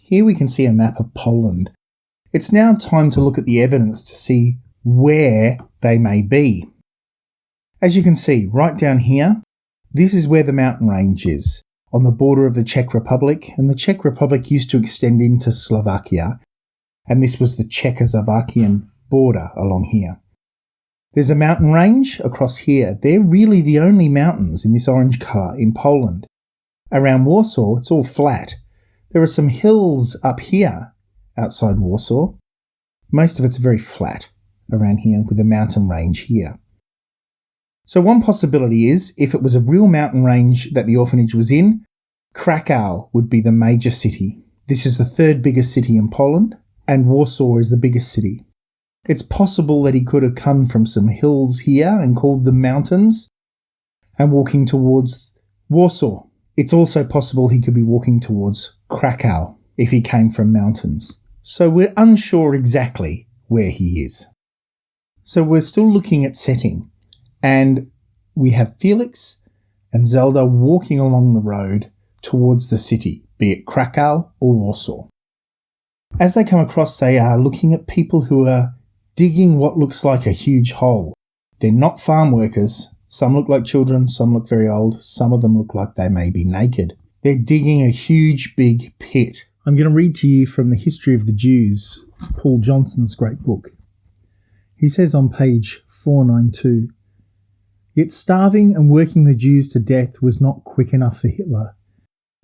Here we can see a map of Poland. It's now time to look at the evidence to see where they may be. As you can see, right down here, this is where the mountain range is, on the border of the Czech Republic, and the Czech Republic used to extend into Slovakia, and this was the Czechoslovakian border along here. There's a mountain range across here. They're really the only mountains in this orange colour in Poland. Around Warsaw, it's all flat. There are some hills up here outside Warsaw. Most of it's very flat around here with a mountain range here. So one possibility is, if it was a real mountain range that the orphanage was in, Krakow would be the major city. This is the third biggest city in Poland, and Warsaw is the biggest city. It's possible that he could have come from some hills here and called them mountains and walking towards Warsaw. It's also possible he could be walking towards Krakow if he came from mountains. So we're unsure exactly where he is. So we're still looking at setting, and we have Felix and Zelda walking along the road towards the city, be it Krakow or Warsaw. As they come across, they are looking at people who are digging what looks like a huge hole. They're not farm workers. Some look like children, some look very old, some of them look like they may be naked. They're digging a huge big pit. I'm going to read to you from the History of the Jews, Paul Johnson's great book. He says on page 492, "Yet starving and working the Jews to death was not quick enough for Hitler.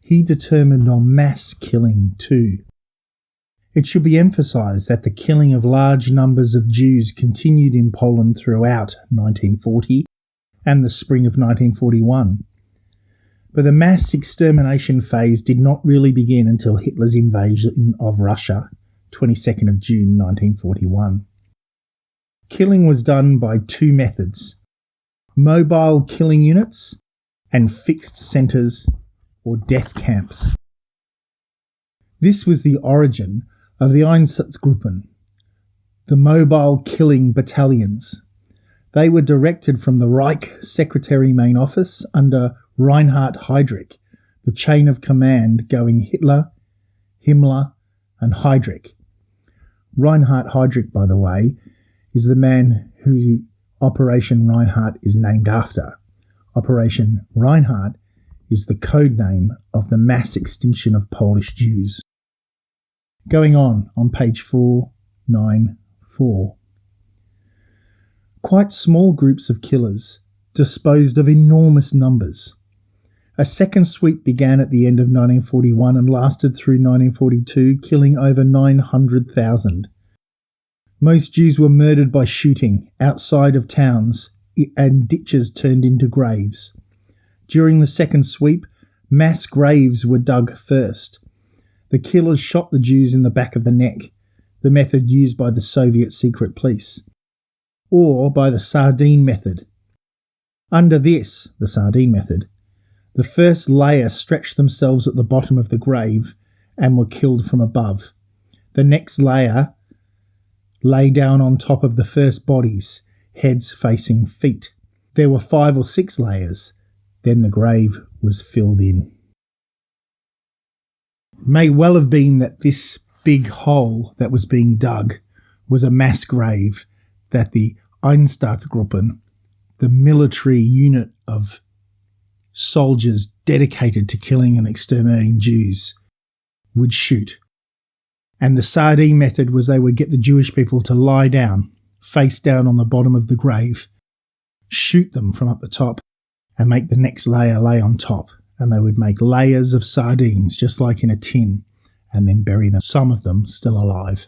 He determined on mass killing too. It should be emphasised that the killing of large numbers of Jews continued in Poland throughout 1940 and the spring of 1941. But the mass extermination phase did not really begin until Hitler's invasion of Russia, 22nd of June 1941. Killing was done by two methods: mobile killing units and fixed centres or death camps. This was the origin of the Einsatzgruppen, the mobile killing battalions. They were directed from the Reich Secretary Main Office under Reinhard Heydrich, the chain of command going Hitler, Himmler and Heydrich. Reinhard Heydrich, by the way, is the man who Operation Reinhardt is named after. Operation Reinhardt is the code name of the mass extinction of Polish Jews. Going on page 494. Quite small groups of killers disposed of enormous numbers. A second sweep began at the end of 1941 and lasted through 1942, killing over 900,000. Most Jews were murdered by shooting outside of towns and ditches turned into graves. During the second sweep, mass graves were dug first. The killers shot the Jews in the back of the neck, the method used by the Soviet secret police, or by the sardine method. Under this, the sardine method, the first layer stretched themselves at the bottom of the grave and were killed from above. The next layer lay down on top of the first bodies, heads facing feet. There were 5 or 6 layers. Then the grave was filled in. It may well have been that this big hole that was being dug was a mass grave that the Einsatzgruppen, the military unit of soldiers dedicated to killing and exterminating Jews, would shoot. And the sardine method was they would get the Jewish people to lie down, face down on the bottom of the grave, shoot them from up the top, and make the next layer lay on top. And they would make layers of sardines, just like in a tin, and then bury them, some of them still alive.